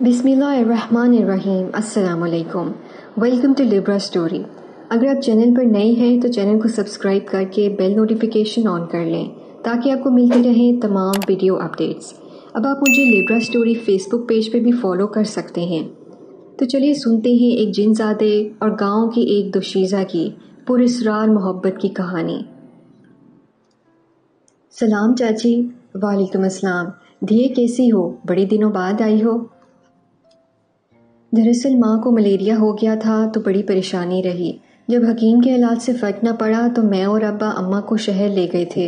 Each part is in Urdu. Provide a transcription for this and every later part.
بسم اللہ الرحمن الرحیم۔ السلام علیکم، ویلکم ٹو لبرا اسٹوری۔ اگر آپ چینل پر نئے ہیں تو چینل کو سبسکرائب کر کے بیل نوٹیفیکیشن آن کر لیں تاکہ آپ کو ملتی رہیں تمام ویڈیو اپڈیٹس۔ اب آپ مجھے لبرا اسٹوری فیس بک پیج پہ بھی فالو کر سکتے ہیں۔ تو چلیے سنتے ہیں ایک جن زادے اور گاؤں کی ایک دوشیزہ کی پراسرار محبت کی کہانی۔ سلام چاچی۔ وعلیکم السلام۔ دھیے کیسی ہو؟ بڑے دنوں بعد آئی ہو۔ دراصل ماں کو ملیریا ہو گیا تھا تو بڑی پریشانی رہی۔ جب حکیم کے علاج سے فرق نہ پڑا تو میں اور ابا اماں کو شہر لے گئے تھے۔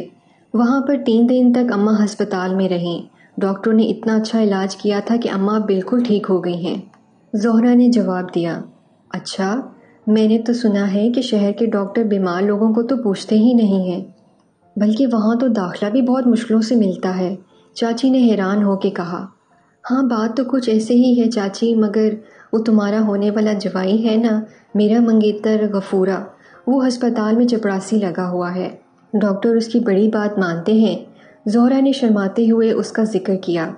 وہاں پر 3 دن تک اماں ہسپتال میں رہیں۔ ڈاکٹروں نے اتنا اچھا علاج کیا تھا کہ اماں بالکل ٹھیک ہو گئی ہیں۔ زہرا نے جواب دیا، اچھا، میں نے تو سنا ہے کہ شہر کے ڈاکٹر بیمار لوگوں کو تو پوچھتے ہی نہیں ہیں، بلکہ وہاں تو داخلہ بھی بہت مشکلوں سے ملتا ہے۔ چاچی نے حیران ہو کے کہا، ہاں بات تو کچھ ایسے ہی ہے چاچی، مگر وہ تمہارا ہونے والا جوائی ہے نا، میرا منگیتر غفورہ، وہ ہسپتال میں چپڑاسی لگا ہوا ہے۔ ڈاکٹر اس کی بڑی بات مانتے ہیں۔ زہرا نے شرماتے ہوئے اس کا ذکر کیا۔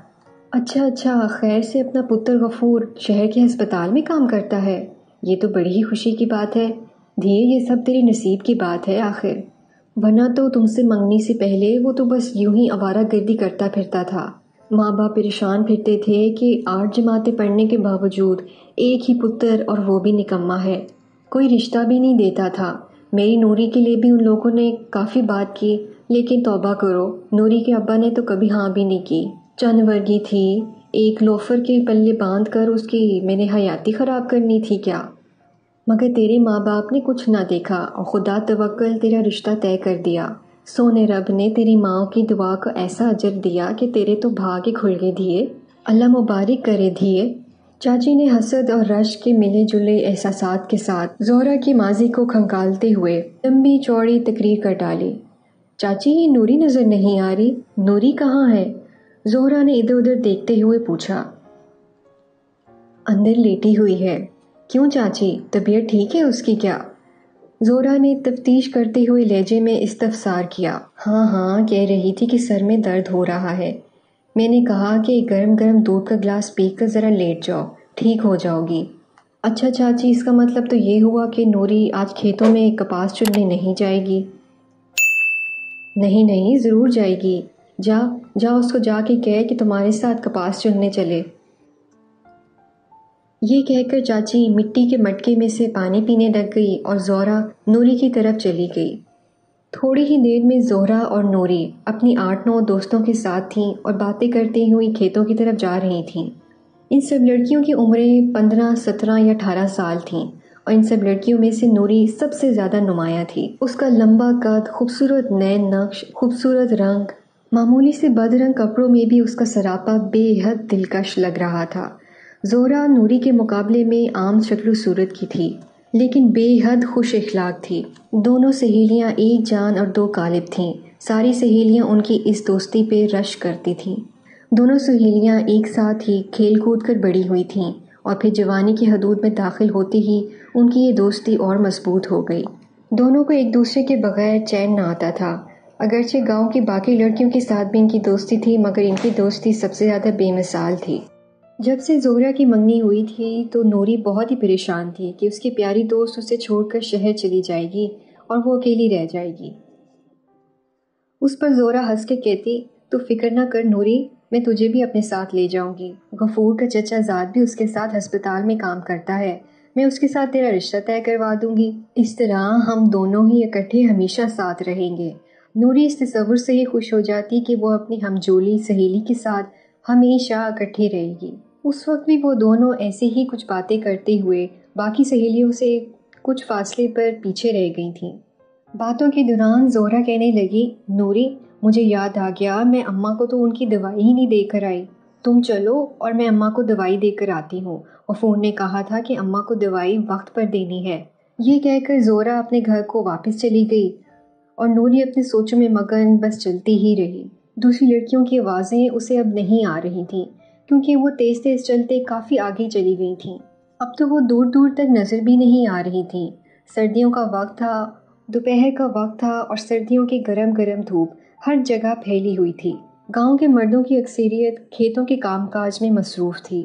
اچھا، خیر سے اپنا پتر غفور شہر کے ہسپتال میں کام کرتا ہے، یہ تو بڑی ہی خوشی کی بات ہے۔ دھیے یہ سب تیرے نصیب کی بات ہے آخر، ورنہ تو تم سے منگنی سے پہلے وہ تو بس یوں ہی آوارہ گردی کرتا پھرتا تھا۔ ماں باپ پریشان پھرتے تھے کہ 8 جماعتیں پڑھنے کے باوجود ایک ہی پتر اور وہ بھی نکما ہے، کوئی رشتہ بھی نہیں دیتا تھا۔ میری نوری کے لیے بھی ان لوگوں نے کافی بات کی، لیکن توبہ کرو، نوری کے ابا نے تو کبھی ہاں بھی نہیں کی۔ چند ورگی تھی، ایک لوفر کے پلے باندھ کر اس کی میں نے حیاتی خراب کرنی تھی کیا؟ مگر تیرے ماں باپ نے کچھ نہ دیکھا اور خدا توکل تیرا رشتہ طے کر دیا۔ سونے رب نے تیری ماں کی دعا کو ایسا اجر دیا کہ تیرے تو بھاگ ہی کھل گئے دھیے، اللہ مبارک کرے دھیے۔ چاچی نے حسد اور رشک کے ملے جلے احساسات کے ساتھ زہرا کی ماضی کو کھنگالتے ہوئے لمبی چوڑی تقریر کر ڈالی۔ چاچی یہ نوری نظر نہیں آ رہی، نوری کہاں ہے؟ زہرا نے ادھر ادھر دیکھتے ہوئے پوچھا۔ اندر لیٹی ہوئی ہے۔ کیوں چاچی، طبیعت ٹھیک ہے اس کی کیا؟ زہرا نے تفتیش کرتے ہوئے لہجے میں استفسار کیا۔ ہاں، کہہ رہی تھی کہ سر میں درد ہو رہا ہے، میں نے کہا کہ گرم گرم دودھ کا گلاس پی کر ذرا لیٹ جاؤ، ٹھیک ہو جاؤ گی۔ اچھا چاچی، اس کا مطلب تو یہ ہوا کہ نوری آج کھیتوں میں کپاس چننے نہیں جائے گی؟ نہیں، ضرور جائے گی، جا اس کو جا کے کہہ کہ تمہارے ساتھ کپاس چننے چلے۔ یہ کہہ کر چاچی مٹی کے مٹکے میں سے پانی پینے لگ گئی اور زہرا نوری کی طرف چلی گئی۔ تھوڑی ہی دیر میں زہرا اور نوری اپنی 8-9 دوستوں کے ساتھ تھیں اور باتیں کرتی ہوئی کھیتوں کی طرف جا رہی تھیں۔ ان سب لڑکیوں کی عمریں 15، 17 یا 18 سال تھیں اور ان سب لڑکیوں میں سے نوری سب سے زیادہ نمایاں تھی۔ اس کا لمبا قد، خوبصورت نین نقش، خوبصورت رنگ، معمولی سے بد رنگ کپڑوں میں بھی اس کا سراپا بے حد دلکش لگ رہا تھا۔ زہرا نوری کے مقابلے میں عام شکل و صورت کی تھی، لیکن بے حد خوش اخلاق تھی۔ دونوں سہیلیاں ایک جان اور دو قالب تھیں۔ ساری سہیلیاں ان کی اس دوستی پہ رشک کرتی تھیں۔ دونوں سہیلیاں ایک ساتھ ہی کھیل کود کر بڑی ہوئی تھیں اور پھر جوانی کی حدود میں داخل ہوتے ہی ان کی یہ دوستی اور مضبوط ہو گئی۔ دونوں کو ایک دوسرے کے بغیر چین نہ آتا تھا۔ اگرچہ گاؤں کی باقی لڑکیوں کے ساتھ بھی ان کی دوستی تھی، مگر ان کی دوستی سب سے زیادہ بے مثال تھی۔ جب سے زہرا کی منگنی ہوئی تھی تو نوری بہت ہی پریشان تھی کہ اس کی پیاری دوست اسے چھوڑ کر شہر چلی جائے گی اور وہ اکیلی رہ جائے گی۔ اس پر زہرا ہنس کے کہتی، تو فکر نہ کر نوری، میں تجھے بھی اپنے ساتھ لے جاؤں گی۔ غفور کا چچا زاد بھی اس کے ساتھ ہسپتال میں کام کرتا ہے، میں اس کے ساتھ تیرا رشتہ طے کروا دوں گی، اس طرح ہم دونوں ہی اکٹھے ہمیشہ ساتھ رہیں گے۔ نوری اس تصور سے ہی خوش ہو جاتی کہ وہ اپنی ہمجولی سہیلی کے ساتھ ہمیشہ اکٹھی رہے گی۔ اس وقت بھی وہ دونوں ایسے ہی کچھ باتیں کرتے ہوئے باقی سہیلیوں سے کچھ فاصلے پر پیچھے رہ گئی تھیں۔ باتوں کے دوران زہرا کہنے لگی، نوری، مجھے یاد آ گیا، میں اماں کو تو ان کی دوائی ہی نہیں دے کر آئی، تم چلو اور میں اماں کو دوائی دے کر آتی ہوں، غفور نے کہا تھا کہ اماں کو دوائی وقت پر دینی ہے۔ یہ کہہ کر زہرا اپنے گھر کو واپس چلی گئی اور نوری اپنے سوچوں میں مگن بس چلتی ہی رہی۔ دوسری لڑکیوں کی آوازیں اسے اب نہیں آ رہی تھیں کیونکہ وہ تیز تیز چلتے کافی آگے چلی گئی تھیں۔ اب تو وہ دور دور تک نظر بھی نہیں آ رہی تھیں۔ سردیوں کا وقت تھا، دوپہر کا وقت تھا اور سردیوں کی گرم گرم دھوپ ہر جگہ پھیلی ہوئی تھی۔ گاؤں کے مردوں کی اکثریت کھیتوں کے کام کاج میں مصروف تھی۔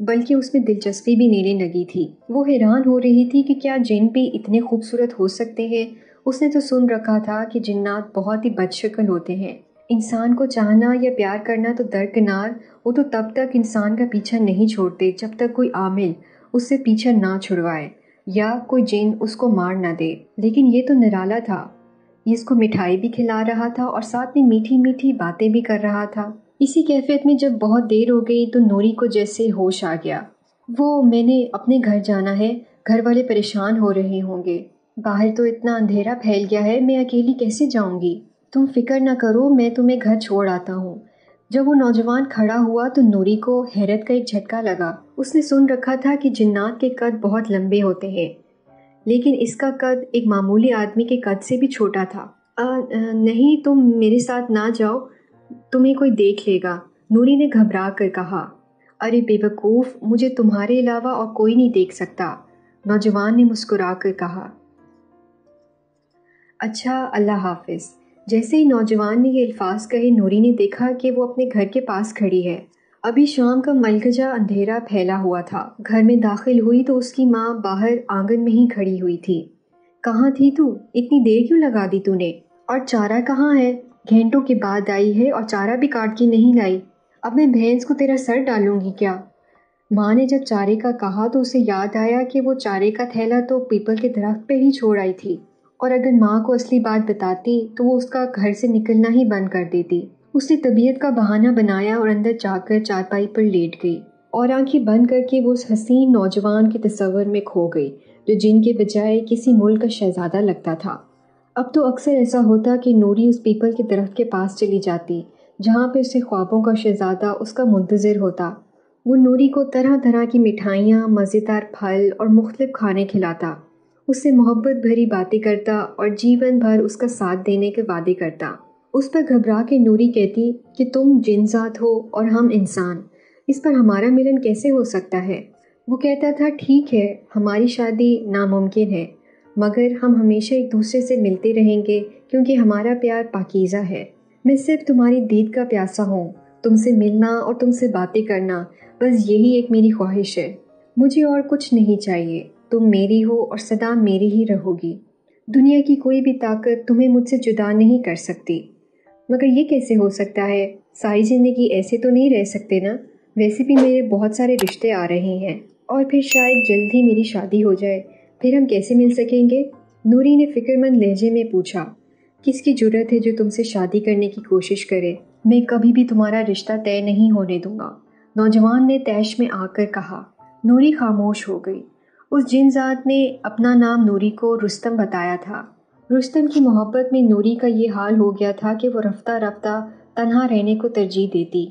بلکہ اس میں دلچسپی بھی لینے لگی تھی۔ وہ حیران ہو رہی تھی کہ کیا جن بھی اتنے خوبصورت ہو سکتے ہیں۔ اس نے تو سن رکھا تھا کہ جنات بہت ہی بد شکل ہوتے ہیں۔ انسان کو چاہنا یا پیار کرنا تو درکنار، وہ تو تب تک انسان کا پیچھا نہیں چھوڑتے جب تک کوئی عامل اس سے پیچھا نہ چھڑوائے یا کوئی جن اس کو مار نہ دے۔ لیکن یہ تو نرالا تھا، یہ اس کو مٹھائی بھی کھلا رہا تھا اور ساتھ میں میٹھی میٹھی باتیں بھی کر رہا تھا۔ اسی کیفیت میں جب بہت دیر ہو گئی تو نوری کو جیسے ہوش آ گیا۔ میں نے اپنے گھر جانا ہے، گھر والے پریشان ہو رہے ہوں گے، باہر تو اتنا اندھیرا پھیل گیا ہے، میں اکیلی کیسے جاؤں گی؟ تم فکر نہ کرو، میں تمہیں گھر چھوڑ آتا ہوں۔ جب وہ نوجوان کھڑا ہوا تو نوری کو حیرت کا ایک جھٹکا لگا۔ اس نے سن رکھا تھا کہ جنات کے قد بہت لمبے ہوتے ہیں، لیکن اس کا قد ایک معمولی آدمی کے قد سے بھی چھوٹا تھا۔ نہیں، تم میرے ساتھ نہ جاؤ، تمہیں کوئی دیکھ لے گا، نوری نے گھبرا کر کہا۔ ارے بے وقوف، مجھے تمہارے علاوہ اور کوئی نہیں دیکھ سکتا، نوجوان نے مسکرا کر کہا۔ اچھا، اللہ حافظ۔ جیسے ہی نوجوان نے یہ الفاظ کہے، نوری نے دیکھا کہ وہ اپنے گھر کے پاس کھڑی ہے۔ ابھی شام کا ملکجہ اندھیرا پھیلا ہوا تھا۔ گھر میں داخل ہوئی تو اس کی ماں باہر آنگن میں ہی کھڑی ہوئی تھی۔ کہاں تھی تو؟ اتنی دیر کیوں لگا دی تو نے؟ اور چارہ کہاں ہے؟ گھنٹوں کے بعد آئی ہے اور چارہ بھی کاٹ کے نہیں لائی۔ اب میں بھینس کو تیرا سر ڈالوں گی کیا؟ ماں نے جب چارے کا کہا تو اسے یاد آیا کہ وہ چارے کا تھیلا تو پیپل کے درخت پہ ہی چھوڑ آئی تھی، اور اگر ماں کو اصلی بات بتاتی تو وہ اس کا گھر سے نکلنا ہی بند کر دیتی۔ اس نے طبیعت کا بہانہ بنایا اور اندر جا کر چارپائی پر لیٹ گئی اور آنکھیں بند کر کے وہ اس حسین نوجوان کے تصور میں کھو گئی جو جن کے بجائے کسی ملک کا شہزادہ لگتا تھا۔ اب تو اکثر ایسا ہوتا کہ نوری اس پیپل کے درخت کے پاس چلی جاتی جہاں پہ اسے خوابوں کا شہزادہ اس کا منتظر ہوتا۔ وہ نوری کو طرح طرح کی مٹھائیاں، مزیدار پھل اور مختلف کھانے کھلاتا، اس سے محبت بھری باتیں کرتا اور جیون بھر اس کا ساتھ دینے کے وعدے کرتا۔ اس پر گھبرا کے نوری کہتی کہ تم جن ذات ہو اور ہم انسان، اس پر ہمارا ملن کیسے ہو سکتا ہے؟ وہ کہتا تھا ٹھیک ہے، ہماری شادی ناممکن ہے، مگر ہم ہمیشہ ایک دوسرے سے ملتے رہیں گے کیونکہ ہمارا پیار پاکیزہ ہے۔ میں صرف تمہاری دید کا پیاسا ہوں، تم سے ملنا اور تم سے باتیں کرنا، بس یہی ایک میری خواہش ہے، مجھے اور کچھ نہیں چاہیے۔ تم میری ہو اور سدا میری ہی رہو گی، دنیا کی کوئی بھی طاقت تمہیں مجھ سے جدا نہیں کر سکتی۔ مگر یہ کیسے ہو سکتا ہے؟ ساری زندگی ایسے تو نہیں رہ سکتے نا، ویسے بھی میرے بہت سارے رشتے آ رہے ہیں اور پھر شاید جلد ہی میری شادی ہو جائے، پھر ہم کیسے مل سکیں گے؟ نوری نے فکر مند لہجے میں پوچھا۔ کس کی جرت ہے جو تم سے شادی کرنے کی کوشش کرے؟ میں کبھی بھی تمہارا رشتہ طے نہیں ہونے دوں گا، نوجوان نے طیش میں آ کر کہا۔ نوری خاموش ہو گئی۔ اس جن ذات نے اپنا نام نوری کو رستم بتایا تھا۔ رستم کی محبت میں نوری کا یہ حال ہو گیا تھا کہ وہ رفتہ رفتہ تنہا رہنے کو ترجیح دیتی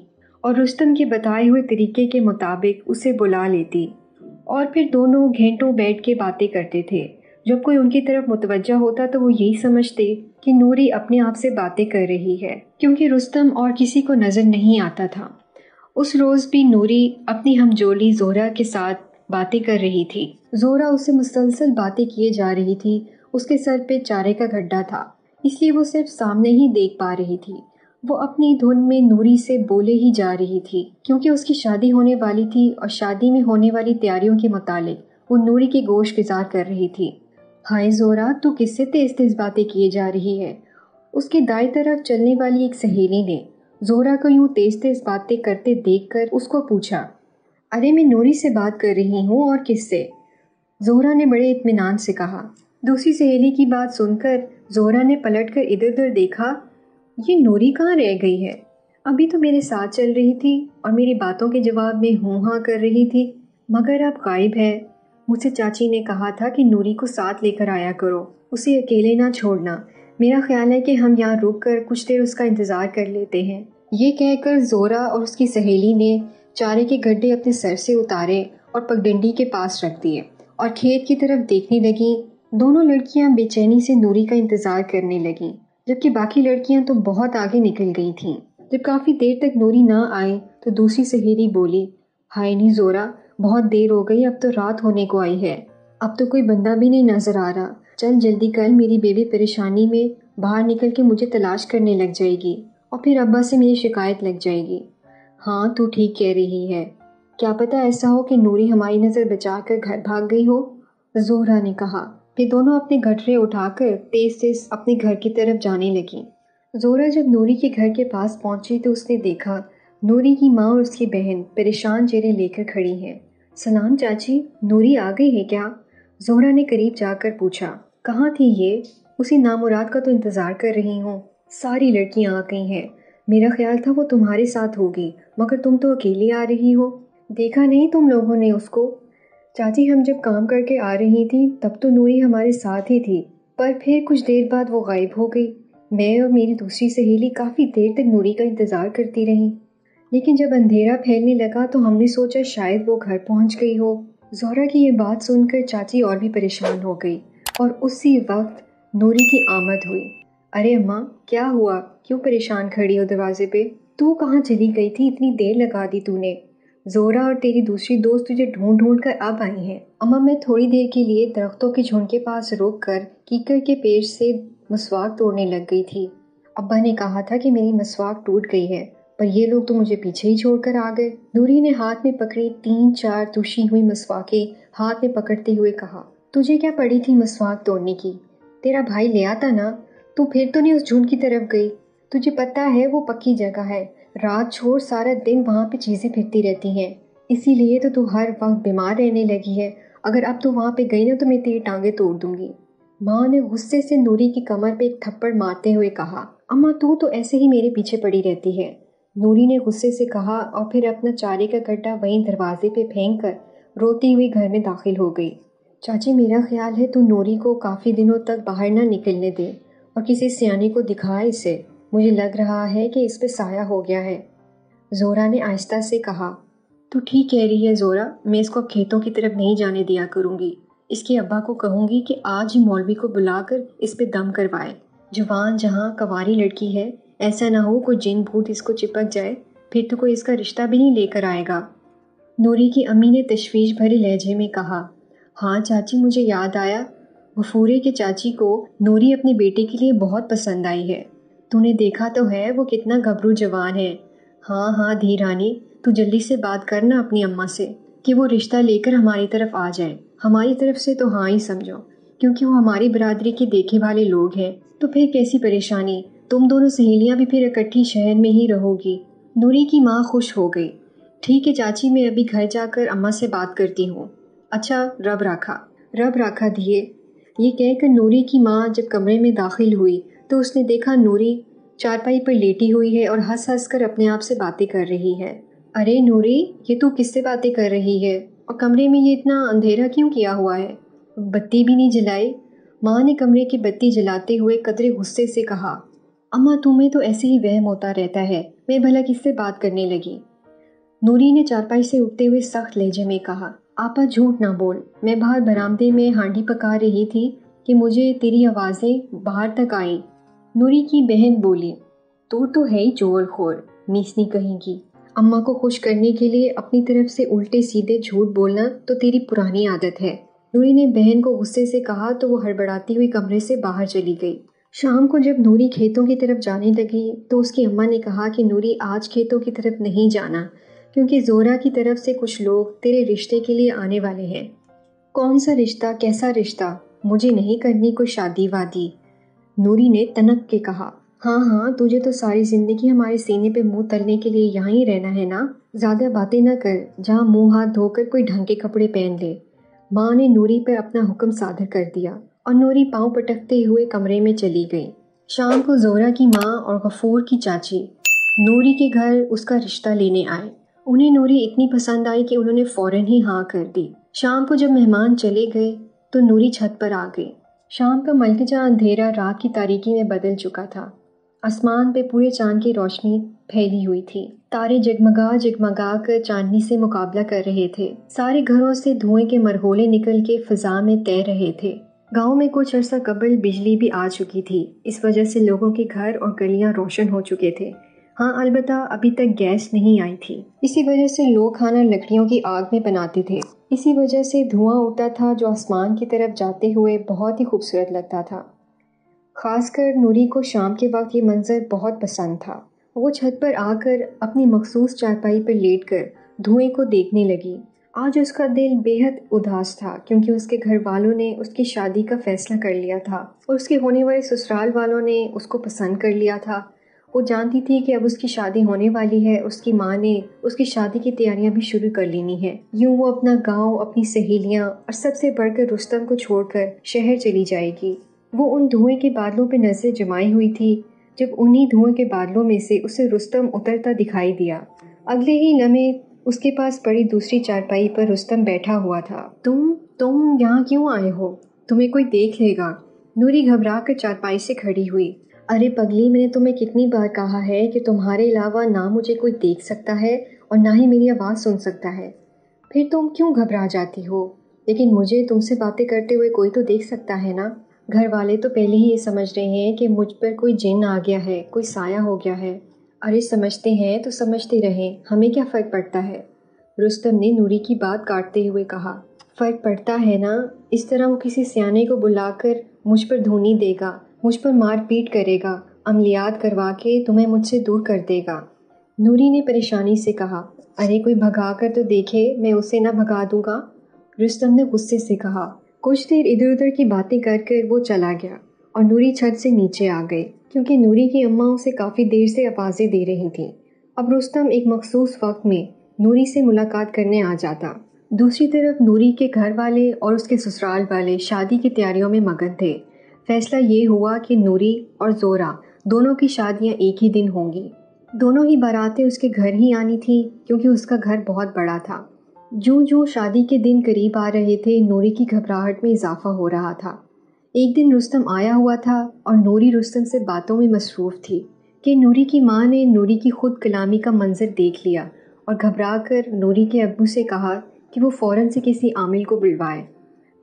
اور رستم کے بتائے ہوئے طریقے کے مطابق اسے بلا لیتی، اور پھر دونوں گھنٹوں بیٹھ کے باتیں کرتے تھے۔ جب کوئی ان کی طرف متوجہ ہوتا تو وہ یہی سمجھتے کہ نوری اپنے آپ سے باتیں کر رہی ہے، کیونکہ رستم اور کسی کو نظر نہیں آتا تھا۔ اس روز بھی نوری اپنی ہمجولی زہرہ کے ساتھ باتیں کر رہی تھی۔ زہرہ اس سے مسلسل باتیں کیے جا رہی تھی۔ اس کے سر پہ چارے کا گڈھا تھا، اس لیے وہ صرف سامنے ہی دیکھ پا رہی تھی۔ وہ اپنی دھن میں نوری سے بولے ہی جا رہی تھی کیونکہ اس کی شادی ہونے والی تھی اور شادی میں ہونے والی تیاریوں کے متعلق وہ نوری کی گوش گزار کر رہی تھی۔ ہائے زہرہ، تو کس سے تیز تیز باتیں کیے جا رہی ہے؟ اس کی دائیں طرف چلنے والی ایک سہیلی نے زہرہ کو یوں تیز تیز باتیں کرتے دیکھ کر اس کو پوچھا۔ ارے میں نوری سے بات کر رہی ہوں، اور کس سے؟ زہرہ نے بڑے اطمینان سے کہا۔ دوسری سہیلی کی بات سن کر زہرہ نے پلٹ کر ادھر ادھر دیکھا، یہ نوری کہاں رہ گئی ہے؟ ابھی تو میرے ساتھ چل رہی تھی اور میری باتوں کے جواب میں ہوں ہاں کر رہی تھی، مگر اب غائب ہے۔ مجھ سے چاچی نے کہا تھا کہ نوری کو ساتھ لے کر آیا کرو، اسے اکیلے نہ چھوڑنا، میرا خیال ہے کہ ہم یہاں رک کر کچھ دیر اس کا انتظار کر لیتے ہیں۔ یہ کہہ کر زہرہ اور اس کی سہیلی نے چارے کے گڈھے اپنے سر سے اتارے اور پگڈنڈی کے پاس رکھ دیے اور کھیت کی طرف دیکھنے لگیں۔ دونوں لڑکیاں بے چینی سے نوری کا انتظار کرنے لگیں، جبکہ باقی لڑکیاں تو بہت آگے نکل گئی تھیں۔ جب کافی دیر تک نوری نہ آئی تو دوسری سہیلی بولی، ہائے نہیں زہرہ، بہت دیر ہو گئی، اب تو رات ہونے کو آئی ہے، اب تو کوئی بندہ بھی نہیں نظر آ رہا، چل جلدی کر، میری بیوی پریشانی میں باہر نکل کے مجھے تلاش کرنے لگ جائے گی اور پھر ابا سے میری شکایت لگ جائے گی۔ ہاں تو ٹھیک کہہ رہی ہے، کیا پتہ ایسا ہو کہ نوری ہماری نظر بچا کر گھر بھاگ گئی ہو، زہرا نے کہا۔ پھر دونوں اپنے گٹرے اٹھا کر تیز تیز اپنے گھر کی طرف جانے لگیں۔ زہرا جب نوری کے گھر کے پاس پہنچی تو اس نے دیکھا نوری کی ماں اور اس کی بہن پریشان چہرے لے کر کھڑی ہیں۔ سلام چاچی، نوری آ گئی ہے کیا؟ زہرا نے قریب جا کر پوچھا۔ کہاں تھی یہ؟ اسی نامراد کا تو انتظار کر رہی ہوں۔ ساری لڑکیاں آ گئی ہیں، میرا خیال تھا وہ تمہارے ساتھ ہوگی، مگر تم تو اکیلی آ رہی ہو۔ دیکھا نہیں تم لوگوں نے اس کو؟ چاچی ہم جب کام کر کے آ رہی تھی تب تو نوری ہمارے ساتھ ہی تھی، پر پھر کچھ دیر بعد وہ غائب ہو گئی۔ میں اور میری دوسری سہیلی کافی دیر تک نوری کا انتظار کرتی رہیں، لیکن جب اندھیرا پھیلنے لگا تو ہم نے سوچا شاید وہ گھر پہنچ گئی ہو۔ زہرا کی یہ بات سن کر چاچی اور بھی پریشان ہو گئی اور اسی وقت نوری کی آمد ہوئی۔ ارے اماں، کیا ہوا؟ کیوں پریشان کھڑی ہو دروازے پہ؟ تو کہاں چلی گئی تھی؟ اتنی دیر لگا دی تو نے۔ زہرا اور تیری دوسری دوست تجھے ڈھونڈ ڈھونڈ کر اب آئی ہیں۔ اماں میں تھوڑی دیر کے لیے درختوں کے جھنڈ کے پاس رک کر کیکر کے پیڑ سے مسواک توڑنے لگ گئی تھی۔ ابا نے کہا تھا کہ میری مسواک ٹوٹ گئی ہے، پر یہ لوگ تو مجھے پیچھے ہی چھوڑ کر آ گئے۔ نوری نے ہاتھ میں پکڑی 3-4 تشی ہوئی مسواکیں ہاتھ میں پکڑتے ہوئے کہا، تجھے کیا پڑی تھی مسواک توڑنے کی؟ تیرا بھائی لے آتا نا، تو پھر تو نہیں اس جھنڈ کی طرف گئی؟ تجھے پتہ ہے وہ پکی جگہ ہے، رات چھوڑ سارا دن وہاں پہ چیزیں پھرتی رہتی ہیں، اسی لیے تو ہر وقت بیمار رہنے لگی ہے۔ اگر اب تو وہاں پہ گئی نا تو میں تیری ٹانگیں توڑ دوں گی۔ ماں نے غصے سے نوری کی کمر پہ ایک تھپڑ مارتے ہوئے کہا، اماں تو ایسے ہی میرے پیچھے پڑی رہتی ہے۔ نوری نے غصے سے کہا اور پھر اپنا چارے کا گڈھا وہیں دروازے پہ پھینک کر روتی ہوئی گھر میں داخل ہو گئی۔ چاچی میرا خیال ہے تو نوری کو کافی دنوں تک باہر نہ نکلنے دے اور کسی سیانے کو دکھائے اسے، مجھے لگ رہا ہے کہ اس پہ سایہ ہو گیا ہے، زہرا نے آہستہ سے کہا۔ تو ٹھیک کہہ رہی ہے زہرا، میں اس کو اب کھیتوں کی طرف نہیں جانے دیا کروں گی۔ اس کے ابا کو کہوں گی کہ آج ہی مولوی کو بلا کر اس پہ دم کروائے۔ جوان جہاں کنواری لڑکی ہے، ایسا نہ ہو کوئی جن بھوت اس کو چپک جائے، پھر تو کوئی اس کا رشتہ بھی نہیں لے کر آئے گا۔ نوری کی امی نے تشویش بھرے لہجے میں کہا۔ ہاں چاچی، مجھے یاد آیا، غفورے کے چاچی کو نوری اپنے بیٹے کے لیے بہت پسند آئی ہے۔ تو نے دیکھا تو ہے وہ کتنا گھبرو جوان ہے۔ ہاں ہاں دھی رانی، تو جلدی سے بات کرنا اپنی اماں سے کہ وہ رشتہ لے کر ہماری طرف آ جائے۔ ہماری طرف سے تو ہاں ہی سمجھو، کیونکہ وہ ہماری برادری کے دیکھے والے لوگ ہیں۔ تو پھر کیسی پریشانی، تم دونوں سہیلیاں بھی پھر اکٹھی شہر میں ہی رہو گی۔ نوری کی ماں خوش ہو گئی۔ ٹھیک ہے چاچی، میں ابھی گھر جا کر اماں سے بات کرتی ہوں۔ اچھا، رب راکھا دھیے۔ یہ کہہ کر نوری کی ماں جب کمرے میں داخل ہوئی تو اس نے دیکھا نوری چارپائی پر لیٹی ہوئی ہے اور ہنس ہنس کر اپنے آپ سے باتیں کر رہی ہے۔ ارے نوری، یہ تو کس سے باتیں کر رہی ہے اور کمرے میں یہ اتنا اندھیرا کیوں کیا ہوا ہے؟ بتی بھی نہیں جلائی؟ ماں نے کمرے کی بتی جلاتے ہوئے قدرے غصے سے کہا۔ اماں تمہیں تو ایسے ہی وہم ہوتا رہتا ہے، میں بھلا کس سے بات کرنے لگی؟ نوری نے چارپائی سے اٹھتے ہوئے سخت لہجے میں کہا۔ آپا جھوٹ نہ بول، میں باہر برآمدے میں ہانڈی پکا رہی تھی کہ مجھے تیری آوازیں باہر تک آئیں۔ نوری کی بہن بولی، تو ہے ہی چغل خور، میسنی کہیں گی۔ اماں کو خوش کرنے کے لیے اپنی طرف سے الٹے سیدھے جھوٹ بولنا تو تیری پرانی عادت ہے۔ نوری نے بہن کو غصے سے کہا تو وہ ہڑبڑاتی ہوئی کمرے سے باہر چلی گئی۔ شام کو جب نوری کھیتوں کی طرف جانے لگی تو اس کی اماں نے کہا کہ نوری آج کھیتوں کی طرف نہیں جانا، کیونکہ زہرا کی طرف سے کچھ لوگ تیرے رشتے کے لیے آنے والے ہیں۔ کون سا رشتہ؟ کیسا رشتہ؟ مجھے نہیں کرنی کوئی شادی وادی، نوری نے تنک کے کہا۔ ہاں تجھے تو ساری زندگی ہمارے سینے پہ منہ تلنے کے لیے یہاں ہی رہنا ہے نا، زیادہ باتیں نہ کر، جہاں منہ ہاتھ دھو کر کوئی ڈھنگ کے کپڑے پہن لے۔ ماں نے نوری پر اپنا حکم صادر کر دیا اور نوری پاؤں پٹکتے ہوئے کمرے میں چلی گئی۔ شام کو زہرا کی ماں اور غفور کی چاچی نوری کے گھر اس کا رشتہ لینے آئے۔ انہیں نوری اتنی پسند آئی کہ انہوں نے فوراً ہی ہاں کر دی۔ شام کو جب مہمان چلے گئے تو نوری چھت پر آ گئی۔ شام کا ملکجہ اندھیرا رات کی تاریکی میں بدل چکا تھا۔ آسمان پہ پورے چاند کی روشنی پھیلی ہوئی تھی، تارے جگمگا کر چاندنی سے مقابلہ کر رہے تھے۔ سارے گھروں سے دھوئیں کے مرغولے نکل کے فضا میں تیر رہے تھے۔ گاؤں میں کچھ عرصہ قبل بجلی بھی آ چکی تھی، اس وجہ سے لوگوں کے گھر اور گلیاں روشن ہو چکے تھے۔ ہاں البتہ ابھی تک گیس نہیں آئی تھی، اسی وجہ سے لوگ کھانا لکڑیوں کی آگ میں بناتے تھے۔ اسی وجہ سے دھواں اٹھتا تھا جو آسمان کی طرف جاتے ہوئے بہت ہی خوبصورت لگتا تھا۔ خاص کر نوری کو شام کے وقت یہ منظر بہت پسند تھا۔ وہ چھت پر آ کر اپنی مخصوص چارپائی پر لیٹ کر دھوئیں کو دیکھنے لگی۔ آج اس کا دل بے حد اداس تھا کیونکہ اس کے گھر والوں نے اس کی شادی کا فیصلہ کر لیا تھا اور اس کے ہونے والے سسرال والوں نے اس کو پسند کر لیا تھا۔ وہ جانتی تھی کہ اب اس کی شادی ہونے والی ہے، اس کی ماں نے اس کی شادی کی تیاریاں بھی شروع کر لینی ہیں۔ یوں وہ اپنا گاؤں، اپنی سہیلیاں اور سب سے بڑھ کر رستم کو چھوڑ کر شہر چلی جائے گی۔ وہ ان دھوئیں کے بادلوں پہ نظریں جمائی ہوئی تھی جب انہی دھوئیں کے بادلوں میں سے اسے رستم اترتا دکھائی دیا۔ اگلے ہی لمحے اس کے پاس پڑی دوسری چارپائی پر رستم بیٹھا ہوا تھا۔ تم یہاں کیوں آئے ہو؟ تمہیں کوئی دیکھ لے گا۔ نوری گھبرا کر چارپائی سے کھڑی ہوئی۔ ارے پگلی، میں نے تمہیں کتنی بار کہا ہے کہ تمہارے علاوہ نہ مجھے کوئی دیکھ سکتا ہے اور نہ ہی میری آواز سن سکتا ہے، پھر تم کیوں گھبرا جاتی ہو؟ لیکن مجھے تم سے باتیں کرتے ہوئے کوئی تو دیکھ سکتا ہے نا؟ گھر والے تو پہلے ہی یہ سمجھ رہے ہیں کہ مجھ پر کوئی جن آ گیا ہے، کوئی سایہ ہو گیا ہے۔ ارے سمجھتے ہیں تو سمجھتے رہیں، ہمیں کیا فرق پڑتا ہے؟ رستم نے نوری کی بات کاٹتے ہوئے کہا۔ فرق پڑتا ہے نا، اس طرح وہ کسی سیانے کو بلا کر مجھ پر دھونی دے گا، مجھ پر مار پیٹ کرے گا، عملیات کروا کے تمہیں مجھ سے دور کر دے گا۔ نوری نے پریشانی سے کہا۔ ارے کوئی بھگا کر تو دیکھے، میں اسے نہ بھگا دوں گا، رستم نے غصے سے کہا۔ کچھ دیر ادھر ادھر کی باتیں کر کر وہ چلا گیا اور نوری چھت سے نیچے آ گئی کیونکہ نوری کی اماں اسے کافی دیر سے آوازیں دے رہی تھیں۔ اب رستم ایک مخصوص وقت میں نوری سے ملاقات کرنے آ جاتا۔ دوسری طرف نوری کے گھر والے اور اس کے سسرال والے شادی کی تیاریوں میں مگن تھے۔ فیصلہ یہ ہوا کہ نوری اور زورا دونوں کی شادیاں ایک ہی دن ہوں گی۔ دونوں ہی باراتیں اس کے گھر ہی آنی تھیں کیونکہ اس کا گھر بہت بڑا تھا۔ جوں شادی کے دن قریب آ رہے تھے، نوری کی گھبراہٹ میں اضافہ ہو رہا تھا۔ ایک دن رستم آیا ہوا تھا اور نوری رستم سے باتوں میں مصروف تھی کہ نوری کی ماں نے نوری کی خود کلامی کا منظر دیکھ لیا اور گھبرا کر نوری کے ابو سے کہا کہ وہ فوراً سے کسی عامل کو بلوائے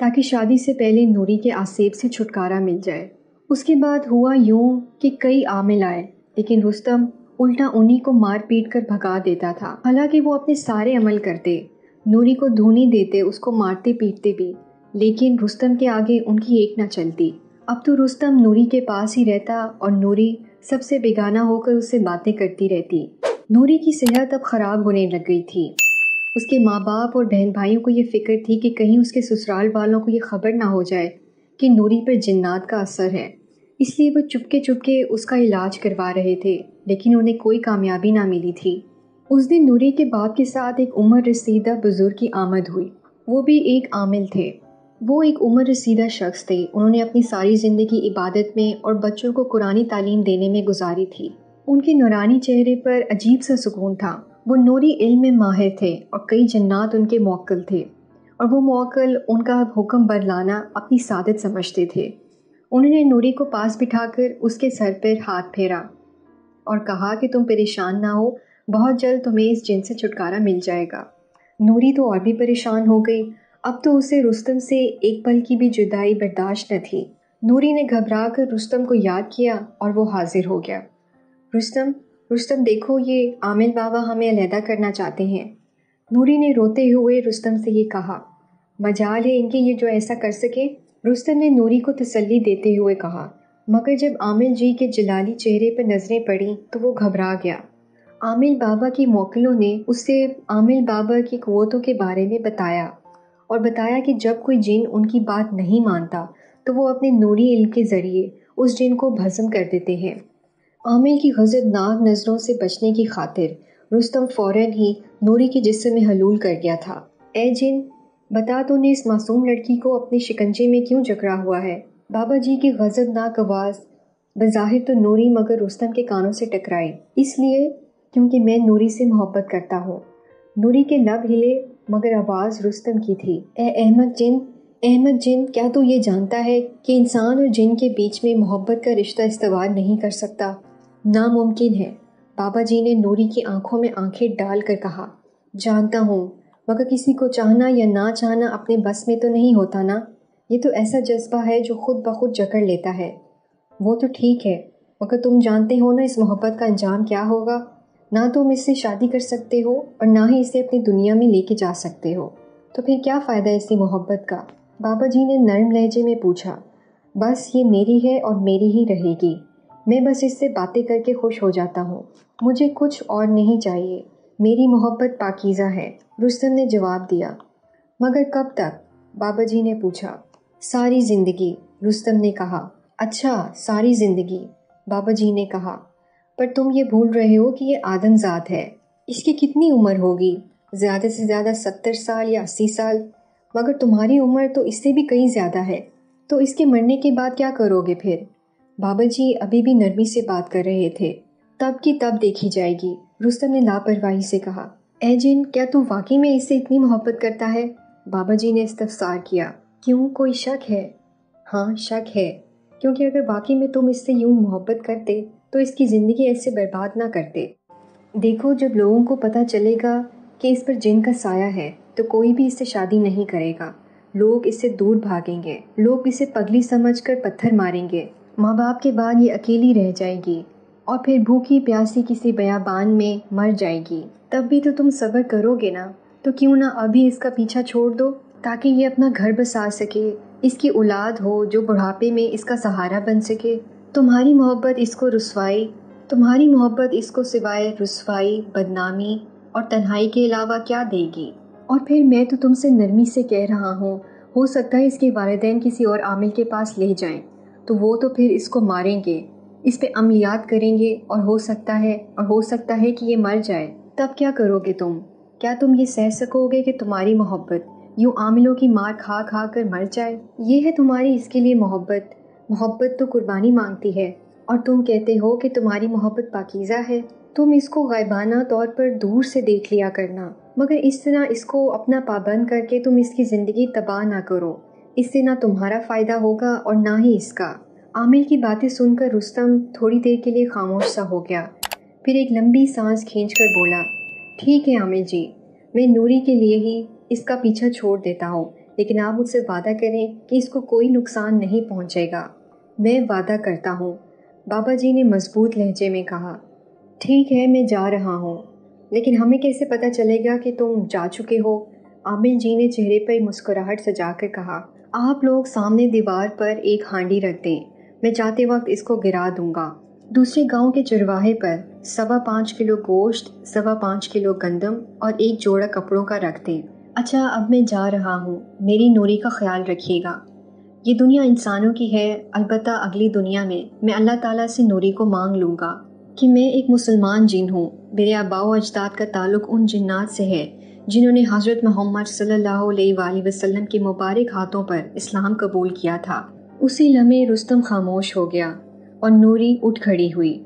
تاکہ شادی سے پہلے نوری کے آسیب سے چھٹکارا مل جائے۔ اس کے بعد ہوا یوں کہ کئی عامل آئے، لیکن رستم الٹا انہی کو مار پیٹ کر بھگا دیتا تھا۔ حالانکہ وہ اپنے سارے عمل کرتے، نوری کو دھونی دیتے، اس کو مارتے پیٹتے بھی، لیکن رستم کے آگے ان کی ایک نہ چلتی۔ اب تو رستم نوری کے پاس ہی رہتا اور نوری سب سے بیگانہ ہو کر اس سے باتیں کرتی رہتی۔ نوری کی صحت اب خراب ہونے لگ گئی تھی۔ اس کے ماں باپ اور بہن بھائیوں کو یہ فکر تھی کہ کہیں اس کے سسرال والوں کو یہ خبر نہ ہو جائے کہ نوری پر جنات کا اثر ہے، اس لیے وہ چپکے اس کا علاج کروا رہے تھے، لیکن انہیں کوئی کامیابی نہ ملی تھی۔ اس دن نوری کے باپ کے ساتھ ایک عمر رسیدہ بزرگ کی آمد ہوئی۔ وہ بھی ایک عامل تھے۔ وہ ایک عمر رسیدہ شخص تھے۔ انہوں نے اپنی ساری زندگی عبادت میں اور بچوں کو قرآنی تعلیم دینے میں گزاری تھی۔ ان کے نورانی چہرے پر عجیب سا سکون تھا۔ وہ نوری علم میں ماہر تھے اور کئی جنات ان کے موکل تھے، اور وہ موکل ان کا حکم برلانا اپنی سعادت سمجھتے تھے۔ انہوں نے نوری کو پاس بٹھا کر اس کے سر پر ہاتھ پھیرا اور کہا کہ تم پریشان نہ ہو، بہت جلد تمہیں اس جن سے چھٹکارا مل جائے گا۔ نوری تو اور بھی پریشان ہو گئی۔ اب تو اسے رستم سے ایک پل کی بھی جدائی برداشت نہ تھی۔ نوری نے گھبرا کر رستم کو یاد کیا اور وہ حاضر ہو گیا۔ رستم دیکھو، یہ عامل بابا ہمیں علیحدہ کرنا چاہتے ہیں۔ نوری نے روتے ہوئے رستم سے یہ کہا۔ مجال ہے ان کی یہ جو ایسا کر سکے، رستم نے نوری کو تسلی دیتے ہوئے کہا، مگر جب عامل جی کے جلالی چہرے پر نظریں پڑیں تو وہ گھبرا گیا۔ عامل بابا کی موکلوں نے اسے عامل بابا کی قوتوں کے بارے میں بتایا کہ جب کوئی جن ان کی بات نہیں مانتا تو وہ اپنے نوری علم کے ذریعے اس جن کو بھسم کر دیتے ہیں۔ عامل کی غضبناک نظروں سے بچنے کی خاطر رستم فوراً ہی نوری کے جسم میں حلول کر گیا تھا۔ اے جن، بتا تو نے اس معصوم لڑکی کو اپنے شکنجے میں کیوں جکڑا ہوا ہے؟ بابا جی کی غضبناک آواز بظاہر تو نوری مگر رستم کے کانوں سے ٹکرائی۔ اس لیے کیونکہ میں نوری سے محبت کرتا ہوں۔ نوری کے لب ہلے مگر آواز رستم کی تھی۔ اے احمق جن، کیا تو یہ جانتا ہے کہ انسان اور جن کے بیچ میں محبت کا رشتہ استوار نہیں کر سکتا؟ ناممکن ہے، بابا جی نے نوری کی آنکھوں میں آنکھیں ڈال کر کہا۔ جانتا ہوں، مگر کسی کو چاہنا یا نہ چاہنا اپنے بس میں تو نہیں ہوتا نا۔ یہ تو ایسا جذبہ ہے جو خود بخود جکڑ لیتا ہے۔ وہ تو ٹھیک ہے، مگر تم جانتے ہو نا اس محبت کا انجام کیا ہوگا؟ نہ تم اس سے شادی کر سکتے ہو اور نہ ہی اسے اپنی دنیا میں لے کے جا سکتے ہو، تو پھر کیا فائدہ ایسی محبت کا؟ بابا جی نے نرم لہجے میں پوچھا۔ بس یہ میری ہے اور میری ہی رہے گی، میں بس اس سے باتیں کر کے خوش ہو جاتا ہوں، مجھے کچھ اور نہیں چاہیے۔ میری محبت پاکیزہ ہے، رستم نے جواب دیا۔ مگر کب تک؟ بابا جی نے پوچھا۔ ساری زندگی، رستم نے کہا۔ اچھا، ساری زندگی، بابا جی نے کہا۔ پر تم یہ بھول رہے ہو کہ یہ آدم ذات ہے، اس کی کتنی عمر ہوگی؟ زیادہ سے زیادہ 70 سال یا 80 سال، مگر تمہاری عمر تو اس سے بھی کئی زیادہ ہے، تو اس کے مرنے کے بعد کیا کرو گے پھر؟ بابا جی ابھی بھی نرمی سے بات کر رہے تھے۔ تب کی تب دیکھی جائے گی، رستم نے لاپرواہی سے کہا۔ اے جن، کیا تو واقعی میں اس سے اتنی محبت کرتا ہے؟ بابا جی نے استفسار کیا۔ کیوں، کوئی شک ہے؟ ہاں، شک ہے، کیونکہ اگر واقعی میں تم اس سے یوں محبت کرتے تو اس کی زندگی ایسے برباد نہ کرتے۔ دیکھو، جب لوگوں کو پتہ چلے گا کہ اس پر جن کا سایہ ہے تو کوئی بھی اس سے شادی نہیں کرے گا، لوگ اس سے دور بھاگیں گے، لوگ اسے پگلی سمجھ کر پتھر ماریں گے، ماں باپ کے بعد یہ اکیلی رہ جائے گی اور پھر بھوکی پیاسی کسی بیابان میں مر جائے گی۔ تب بھی تو تم صبر کرو گے نا، تو کیوں نہ ابھی اس کا پیچھا چھوڑ دو تاکہ یہ اپنا گھر بسا سکے، اس کی اولاد ہو جو بڑھاپے میں اس کا سہارا بن سکے۔ تمہاری محبت اس کو سوائے رسوائی، بدنامی اور تنہائی کے علاوہ کیا دے گی؟ اور پھر میں تو تم سے نرمی سے کہہ رہا ہوں، ہو سکتا ہے اس کے والدین کسی اور عامل کے پاس لے جائیں تو وہ تو پھر اس کو ماریں گے، اس پہ عملیات کریں گے، اور ہو سکتا ہے کہ یہ مر جائے۔ تب کیا کرو گے تم؟ کیا تم یہ سہ سکو گے کہ تمہاری محبت یوں عاملوں کی مار کھا کھا کر مر جائے؟ یہ ہے تمہاری اس کے لیے محبت تو قربانی مانگتی ہے، اور تم کہتے ہو کہ تمہاری محبت پاکیزہ ہے۔ تم اس کو غائبانہ طور پر دور سے دیکھ لیا کرنا، مگر اس طرح اس کو اپنا پابند کر کے تم اس کی زندگی تباہ نہ کرو، اس سے نہ تمہارا فائدہ ہوگا اور نہ ہی اس کا۔ عامل کی باتیں سن کر رستم تھوڑی دیر کے لیے خاموش سا ہو گیا، پھر ایک لمبی سانس کھینچ کر بولا، ٹھیک ہے عامل جی، میں نوری کے لیے ہی اس کا پیچھا چھوڑ دیتا ہوں، لیکن آپ مجھ سے وعدہ کریں کہ اس کو کوئی نقصان نہیں پہنچے گا۔ میں وعدہ کرتا ہوں، بابا جی نے مضبوط لہجے میں کہا۔ ٹھیک ہے، میں جا رہا ہوں، لیکن ہمیں کیسے پتہ چلے گا کہ تم جا چکے ہو؟ عامل جی نے چہرے پر مسکراہٹ سجا کر کہا۔ آپ لوگ سامنے دیوار پر ایک ہانڈی رکھ دیں، میں جاتے وقت اس کو گرا دوں گا۔ دوسرے گاؤں کے چرواہے پر 5.25 کلو گوشت، 5.25 کلو گندم اور ایک جوڑا کپڑوں کا رکھ دیں۔ اچھا، اب میں جا رہا ہوں، میری نوری کا خیال رکھیے گا۔ یہ دنیا انسانوں کی ہے، البتہ اگلی دنیا میں اللہ تعالیٰ سے نوری کو مانگ لوں گا کہ میں ایک مسلمان جن ہوں۔ میرے آباء و اجداد کا تعلق ان جنات سے ہے جنہوں نے حضرت محمد صلی اللہ علیہ وآلہ وسلم کے مبارک ہاتھوں پر اسلام قبول کیا تھا۔ اسی لمحے رستم خاموش ہو گیا اور نوری اٹھ کھڑی ہوئی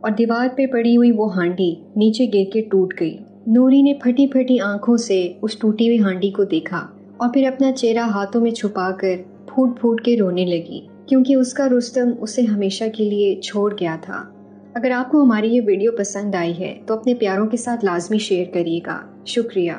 اور دیوار پہ پڑی ہوئی وہ ہانڈی نیچے گر کے ٹوٹ گئی۔ نوری نے پھٹی پھٹی آنکھوں سے اس ٹوٹی ہوئی ہانڈی کو دیکھا اور پھر اپنا چہرہ ہاتھوں میں چھپا کر پھوٹ پھوٹ کے رونے لگی، کیونکہ اس کا رستم اسے ہمیشہ کے لیے چھوڑ گیا تھا۔ اگر آپ کو ہماری یہ ویڈیو پسند آئی ہے تو اپنے پیاروں کے ساتھ لازمی شیئر کریے گا۔ شکریہ۔